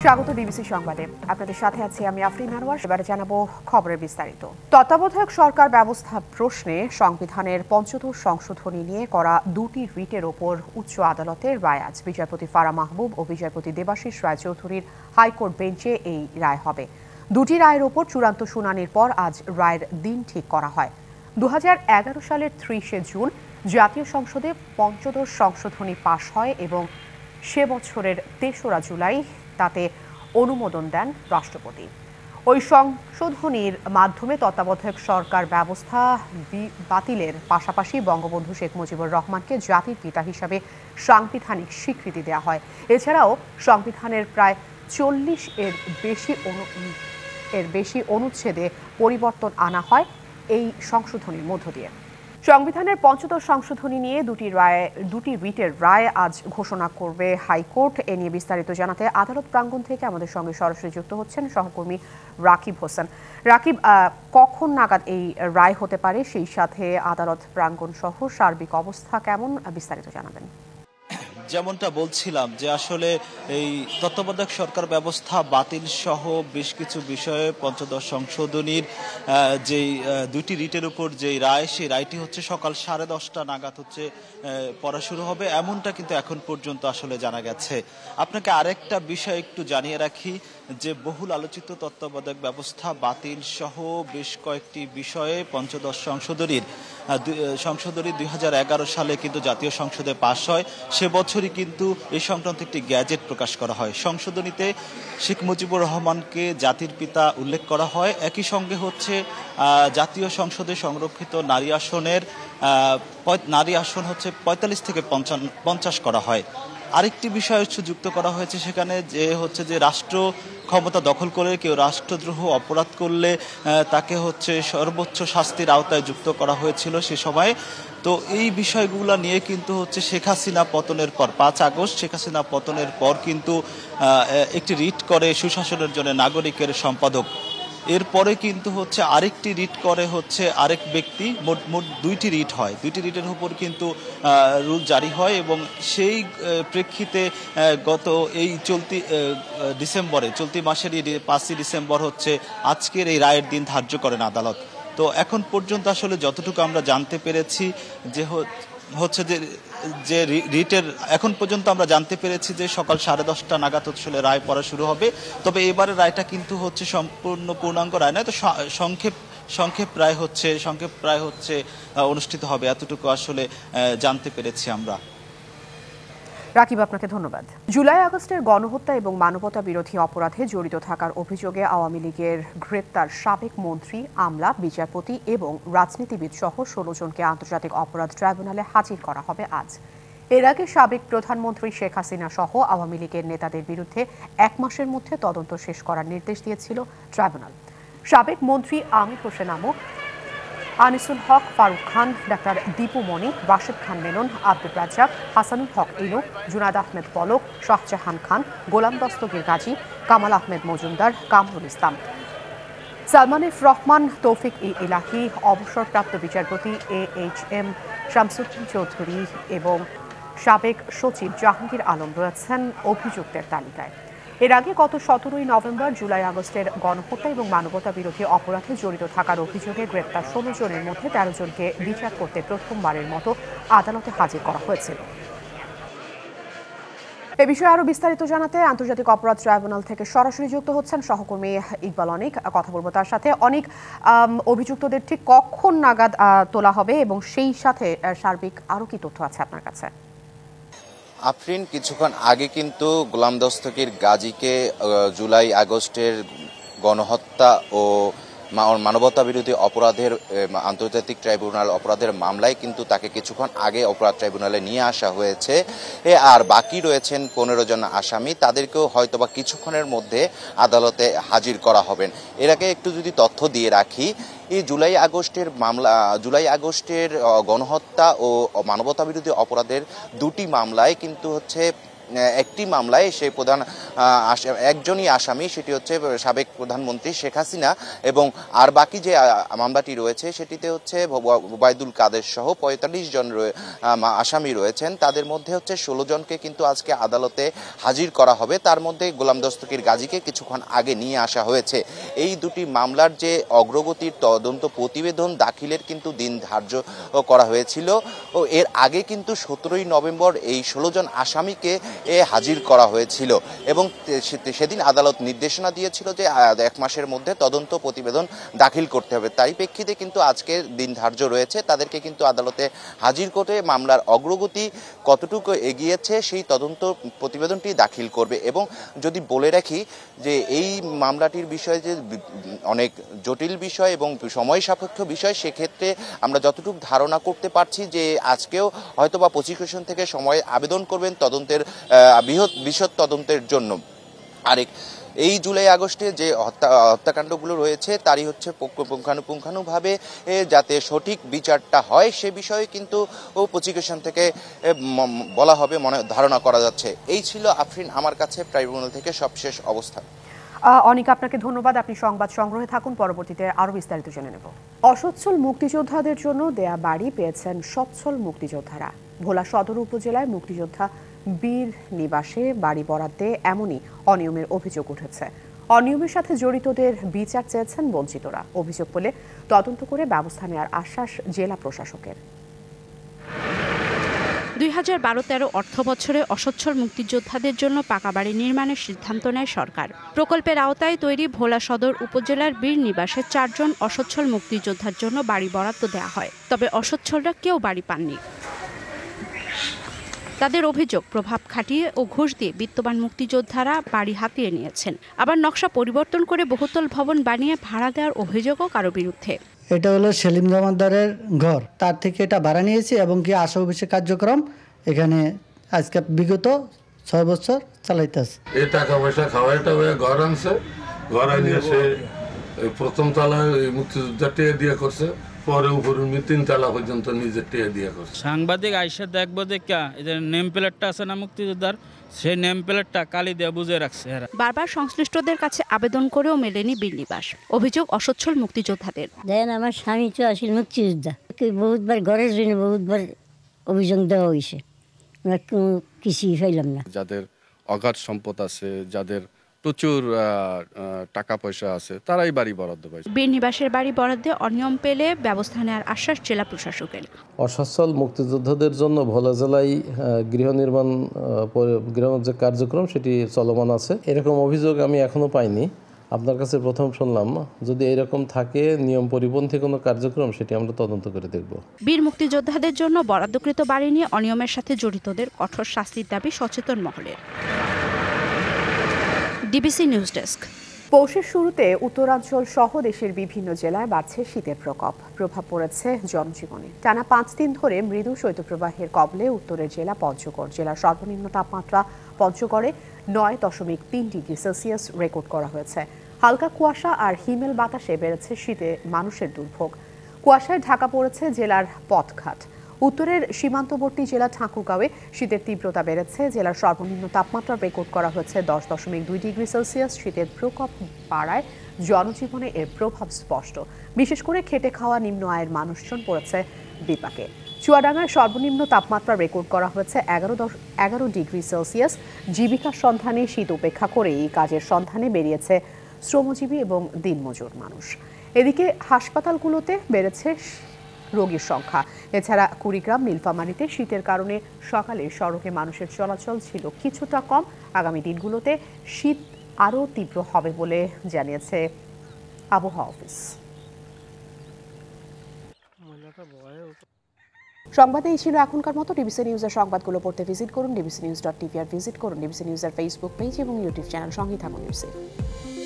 স্বাগত ডিবিসি সংবাদে। আপনাদের সাথে আছি আমি আফরিন আনোয়ার। এবারে জানাবো খবরের বিস্তারিত। তত্ত্বাবধায়ক সরকার ব্যবস্থা প্রশ্নে সংবিধানের পঞ্চদশ সংশোধনী নিয়ে করা দুটি রিটের ওপর উচ্চ আদালতের রায় আজ। বিচারপতি ফারা মাহবুব ও বিচারপতি দেবাশিস রায়চৌধুরীর হাইকোর্ট বেঞ্চে এই রায় হবে। দুটি রায়ের ওপর চূড়ান্ত শুনানির পর আজ রায়ের দিন ঠিক করা হয়। 2011 সালের 30 জুন জাতীয় সংসদে পঞ্চদশ সংশোধনী পাশ হয় এবং সে বছরের 3রা জুলাই তাতে অনুমোদন দেন রাষ্ট্রপতি। ওই সংশোধনীর মাধ্যমে তত্ত্বাবধায়ক সরকার ব্যবস্থা বাতিলের পাশাপাশি বঙ্গবন্ধু শেখ মুজিবুর রহমানকে জাতির পিতা হিসাবে সাংবিধানিক স্বীকৃতি দেওয়া হয়। এছাড়াও সংবিধানের প্রায় 40 এর বেশি অনুচ্ছেদে পরিবর্তন আনা হয় এই সংশোধনীর মধ্য দিয়ে। সংবিধানের পঞ্চদশ সংশোধনী নিয়ে দুটি রিটের রায় আজ ঘোষণা করবে হাইকোর্ট। এ নিয়ে বিস্তারিত জানাতে আদালত প্রাঙ্গণ থেকে আমাদের সঙ্গে সরাসরি যুক্ত হচ্ছেন সহকর্মী রাকিব হোসেন। রাকিব, কখন নাগাদ এই রায় হতে পারে, সেই সাথে আদালত প্রাঙ্গণ সহ সার্বিক অবস্থা কেমন, বিস্তারিত জানাবেন। যেমনটা বলছিলাম যে আসলে এই তত্ত্বাবধায়ক সরকার ব্যবস্থা বাতিল সহ বেশ কিছু বিষয়ে পঞ্চদশ সংশোধনীর যেই দুইটি রিটের উপর যেই রায়, সেই রায়টি হচ্ছে সকাল 10:30 নাগাদ হচ্ছে পড়া শুরু হবে, এমনটা কিন্তু এখন পর্যন্ত আসলে জানা গেছে। আপনাকে আরেকটা বিষয় একটু জানিয়ে রাখি যে বহুল আলোচিত তত্ত্বাবধায়ক ব্যবস্থা বাতিল সহ বেশ কয়েকটি বিষয়ে পঞ্চদশ সংশোধনীর 2011 সালে কিন্তু জাতীয় সংসদে পাশ হয়। সে বছরই কিন্তু এই সংক্রান্ত একটি গ্যাজেট প্রকাশ করা হয়। সংশোধনীতে শেখ মুজিবুর রহমানকে জাতির পিতা উল্লেখ করা হয়। একই সঙ্গে হচ্ছে জাতীয় সংসদে সংরক্ষিত নারী আসন হচ্ছে 45 থেকে 50 করা হয়। আরেকটি বিষয় যুক্ত করা হয়েছে সেখানে, যে হচ্ছে যে রাষ্ট্র ক্ষমতা দখল করে কেউ রাষ্ট্রদ্রোহ অপরাধ করলে তাকে হচ্ছে সর্বোচ্চ শাস্তির আওতায় যুক্ত করা হয়েছিল সে সময়। তো এই বিষয়গুলো নিয়ে কিন্তু হচ্ছে শেখ হাসিনা পতনের পর 5 আগস্ট শেখ হাসিনা পতনের পর কিন্তু একটি রিট করে সুশাসনের জন্য নাগরিকের সম্পাদক। এরপরে কিন্তু হচ্ছে আরেকটি রিট করে হচ্ছে আরেক ব্যক্তি। মোট দুইটি রিট হয়। দুইটি রিটের উপর কিন্তু রুল জারি হয় এবং সেই প্রেক্ষিতে গত এই চলতি মাসেরই 5 ডিসেম্বর হচ্ছে আজকের এই রায়ের দিন ধার্য করেন আদালত। তো এখন পর্যন্ত আসলে যতটুকু আমরা জানতে পেরেছি হচ্ছে যে রিটের এখন পর্যন্ত আমরা জানতে পেরেছি যে সকাল 10:30 নাগাদ আসলে রায় পড়া শুরু হবে। তবে এবারে রায়টা কিন্তু হচ্ছে সম্পূর্ণ পূর্ণাঙ্গ রায় নয়, তো সংক্ষেপ রায় হচ্ছে অনুষ্ঠিত হবে, এতটুকু আসলে জানতে পেরেছি আমরা। রাকিব, আপনাকে ধন্যবাদ। জুলাই আগস্টের গণহত্যা এবং মানবতা বিরোধী অপরাধে জড়িত থাকার অভিযোগে আওয়ামী লীগের গ্রেপ্তার সাবেক মন্ত্রী, আমলা, বিচারপতি এবং রাজনীতিবিদ সহ 16 জনকে আন্তর্জাতিক অপরাধ ট্রাইব্যুনালে হাজির করা হবে আজ। এর আগে সাবেক প্রধানমন্ত্রী শেখ হাসিনা সহ আওয়ামী লীগের নেতাদের বিরুদ্ধে 1 মাসের মধ্যে তদন্ত শেষ করার নির্দেশ দিয়েছিল ট্রাইব্যুনাল। সাবেক মন্ত্রী আমির হোসেন আমু, আনিসুল হক, ফারুক খান, ডাক্তার দীপু মনি, রাশেদ খান মেনন, আব্দুর রাজ্জাক, হাসানুল হক ইনু, জুনাদ আহমেদ পলক, শাহজাহান খান, গোলাম দস্তগীর গাজী, কামাল আহমেদ মজুমদার, কামরুল ইসলাম, সালমান এফ রহমান, তৌফিক ইলাহি, অবসরপ্রাপ্ত বিচারপতি AHM শামসুদ্দিন চৌধুরী এবং সাবেক সচিব জাহাঙ্গীর আলম রয়েছেন অভিযুক্তের তালিকায়। এর আগে গত 17 নভেম্বর জুলাই আগস্টের গণহত্যা এবং মানবতা বিরোধী অপরাধে জড়িত থাকার অভিযোগে গ্রেপ্তার 16 জনের মধ্যে 13 জনকে বিচার করতে প্রথমবারের মতো আদালতে হাজির করা হয়েছিল। এ বিষয়ে আরো বিস্তারিত জানাতে আন্তর্জাতিক অপরাধ ট্রাইব্যুনাল থেকে সরাসরি যুক্ত হচ্ছেন সহকর্মী ইকবাল অনিক। কথা বলবো তার সাথে। অনেক অভিযুক্তদের ঠিক কখন নাগাদ তোলা হবে এবং সেই সাথে সার্বিক আরো কি তথ্য আছে আপনার কাছে? আফরিন, কিছুক্ষণ আগে কিন্তু গোলাম দস্তগীর গাজীকে জুলাই আগস্টের গণহত্যা ও মানবতা বিরোধী অপরাধের আন্তর্জাতিক ট্রাইব্যুনাল অপরাধের মামলায় কিন্তু তাকে কিছুক্ষণ আগে অপরাধ ট্রাইব্যুনালে নিয়ে আসা হয়েছে। আর বাকি রয়েছেন 15 জন আসামি, তাদেরকেও হয়তোবা কিছুক্ষণের মধ্যে আদালতে হাজির করা হবেন। এর আগে একটু যদি তথ্য দিয়ে রাখি, এই জুলাই আগস্টের গণহত্যা ও মানবতা বিরোধী অপরাধের দুটি মামলায় কিন্তু হচ্ছে একটি মামলায় সেই একজনই আসামি, সেটি হচ্ছে সাবেক প্রধানমন্ত্রী শেখ হাসিনা, এবং আর বাকি যে মামলাটি রয়েছে সেটিতে হচ্ছে ওবায়দুল কাদের সহ ৪৫ জন আসামি রয়েছেন। তাদের মধ্যে হচ্ছে ১৬ জনকে কিন্তু আজকে আদালতে হাজির করা হবে। তার মধ্যে গোলাম দস্তগীর গাজীকে কিছুক্ষণ আগে নিয়ে আসা হয়েছে। এই দুটি মামলার যে অগ্রগতির তদন্ত প্রতিবেদন দাখিলের কিন্তু দিন ধার্য করা হয়েছিল, ও এর আগে কিন্তু ১৭ই নভেম্বর এই ১৬ জন আসামিকে হাজির করা হয়েছিল এবং সেদিন আদালত নির্দেশনা দিয়েছিল যে ১ মাসের মধ্যে তদন্ত প্রতিবেদন দাখিল করতে হবে। তাই প্রেক্ষিতে কিন্তু আজকের দিন ধার্য রয়েছে, তাদেরকে কিন্তু আদালতে হাজির করে মামলার অগ্রগতি কতটুকু এগিয়েছে সেই তদন্ত প্রতিবেদনটি দাখিল করবে। এবং যদি বলে রাখি যে এই মামলাটির বিষয়ে যে অনেক জটিল বিষয় এবং সময় সাপেক্ষ বিষয়, সেক্ষেত্রে আমরা যতটুকু ধারণা করতে পারছি যে আজকেও হয়তোবা প্রসিকিউশন থেকে সময় আবেদন করবেন তদন্তের বিশদ তদন্তের জন্য। আরেক এই জুলাই আগস্টে যে হত্যাকাণ্ডগুলো রয়েছে তারই হচ্ছে পুঙ্খানুপুঙ্খানুভাবে যাতে সঠিক বিচারটা হয় সে বিষয়ে কিন্তু প্রসিকিউশন থেকে বলা হবে ধারণা করা যাচ্ছে। এই ছিল আফরিন আমার কাছে ট্রাইব্যুনাল থেকে সবশেষ অবস্থা। অনিকা, আপনাকে ধন্যবাদ। আপনি সংবাদ সংগ্রহে থাকুন, পরবর্তীতে আরো বিস্তারিত জেনে নেব। অসচ্ছল মুক্তিযোদ্ধাদের জন্য দেয়া বাড়ি পেয়েছেন সচ্ছল মুক্তিযোদ্ধারা। ভোলা সদর উপজেলায় মুক্তিযোদ্ধা বীর নিবাসে বাড়ি বরাদ্দে এমনই অনিয়মের অভিযোগ উঠেছে। অনিয়মের সাথে জড়িতদের বিচার চেয়েছেন বঞ্চিতরা। অভিযোগ পেলে তদন্ত করে ব্যবস্থা নেওয়ার আশ্বাস জেলা প্রশাসকের। ২০১২-১৩ অর্থবছরে অসচ্ছল মুক্তিযোদ্ধাদের জন্য পাকা বাড়ি নির্মাণের সিদ্ধান্ত নেয় সরকার। প্রকল্পের আওতায় তৈরি ভোলা সদর উপজেলার বীর নিবাসে ৪ জন অসচ্ছল মুক্তিযোদ্ধার জন্য বাড়ি বরাদ্দ দেওয়া হয়। তবে অসচ্ছলরা কেউ বাড়ি পাননি। তাদের অভিযোগ, প্রভাব খাটিয়ে ও ঘুষ দিয়ে বিত্তবান মুক্তিযোদ্ধারা বাড়ি হাতিয়ে নিয়েছেন। আবার নকশা পরিবর্তন করে বহুতল ভবন বানিয়ে ভাড়া দেওয়ার অভিযোগও কারো বিরুদ্ধে। এটা হলো সেলিম জমাদারের ঘর, তার থেকে এটা ভাড়া নিয়েছি এবং কি আশা অফিসের কার্যক্রম এখানে আজকে বিগত ৬ বছর চালাইতেছে। এই টাকা পয়সা খাওয়াইটা ঘর আনছে, ঘর আনিয়ে সে প্রথম তলায় মুক্তিযোদ্ধা টিয়ে দিয়ে করছে, পরে উপরে ৩ তলা পর্যন্ত নিজে টিয়ে দিয়ে করছে। সাংবাদিক আইসা দেখবো যে এদের নেম প্লেটটা আছে না মুক্তিযোদ্ধার, সেই নেম প্লেটটা কালি দিয়ে বুঝে রাখছে। বারবার সংশ্লিষ্টদের কাছে আবেদন করেও মেলেনি বীর নিবাস। অভিযোগ অসচ্ছল মুক্তিযোদ্ধাদের। দেখেন, আমার স্বামী তো আসলে মুক্তিযোদ্ধা, বহুতবার ঘরের জন্য বহুতবার অভিযোগ দেওয়া হয়েছে, আমরা কোনো কিছুই পাইলাম না। যাদের অগাধ সম্পদ আছে, যাদের প্রচুর টাকা পয়সা আছে, তারাই বাড়ি বরাদ্দ পাইছে। বীর নিবাসের বাড়ি বরাদ্দে অনিয়ম পেলে ব্যবস্থা নেওয়ার আশ্বাস জেলা প্রশাসকের। অসচ্ছল মুক্তিযোদ্ধাদের জন্য ভোলা জেলায় গৃহ নির্মাণ যে কার্যক্রম সেটি চলমান আছে। এরকম অভিযোগ আমি এখনো পাইনি, আপনার কাছে প্রথম শুনলাম। যদি এরকম থাকে নিয়ম পরিপন্থী কোনো কার্যক্রম, সেটি আমরা তদন্ত করে দেখব। বীর মুক্তিযোদ্ধাদের জন্য বরাদ্দকৃত বাড়ি নিয়ে অনিয়মের সাথে জড়িতদের কঠোর শাস্তির দাবি সচেতন মহলের। DBC news desk. পৌষের শুরুতে উত্তরাঞ্চল সহ দেশের বিভিন্ন জেলায় বাড়ছে শীতের প্রকোপ। প্রভাব পড়েছে জনজীবনে। টানা ৫ দিন ধরে মৃদু শৈত্যপ্রবাহের কবলে উত্তরের জেলা পঞ্চগড়। জেলার সর্বনিম্ন তাপমাত্রা পঞ্চগড়ে ৯.৩ ডিগ্রি সেলসিয়াস রেকর্ড করা হয়েছে। হালকা কুয়াশা আর হিমেল বাতাসে বেড়েছে শীতে মানুষের দুর্ভোগ। কুয়াশায় ঢাকা পড়েছে জেলার পথঘাট। উত্তরের সীমান্তবর্তী জেলা ঠাকুরগাঁওয়ে শীতের তীব্রতা বেড়েছে। জেলার সর্বনিম্ন তাপমাত্রা রেকর্ড করা হয়েছে 10.২ ডিগ্রি সেলসিয়াস। শীতের প্রকোপ বাড়ায় জনজীবনে এর প্রভাব স্পষ্ট। বিশেষ করে খেটে খাওয়া নিম্ন আয়ের মানুষজন পড়েছে বিপাকে। চুয়াডাঙ্গায় সর্বনিম্ন তাপমাত্রা রেকর্ড করা হয়েছে ১১ ডিগ্রি সেলসিয়াস। জীবিকার সন্ধানে শীত উপেক্ষা করে এই কাজের সন্ধানে বেরিয়েছে শ্রমজীবী এবং দিনমজুর মানুষ। এদিকে হাসপাতালগুলোতে বেড়েছে রোগীর সংখ্যা। এছাড়া কুড়িগ্রাম নীলফামারীতে শীতের কারণে সকালে সড়কে মানুষের চলাচল ছিল কিছুটা কম। আগামী দিনগুলোতে শীত আরও তীব্র হবে বলে জানিয়েছে আবহাওয়া অফিস। সংবাদে এই ছিল এখনকার মতো। ডিবিসি নিউজের সংবাদগুলো পড়তে ভিজিট করুন ডিবিসি নিউজ.টিভি আর ভিজিট করুন ডিবিসি নিউজের ফেসবুক পেজ এবং ইউটিউব চ্যানেল। সঙ্গে থাকুন ডিবিসি।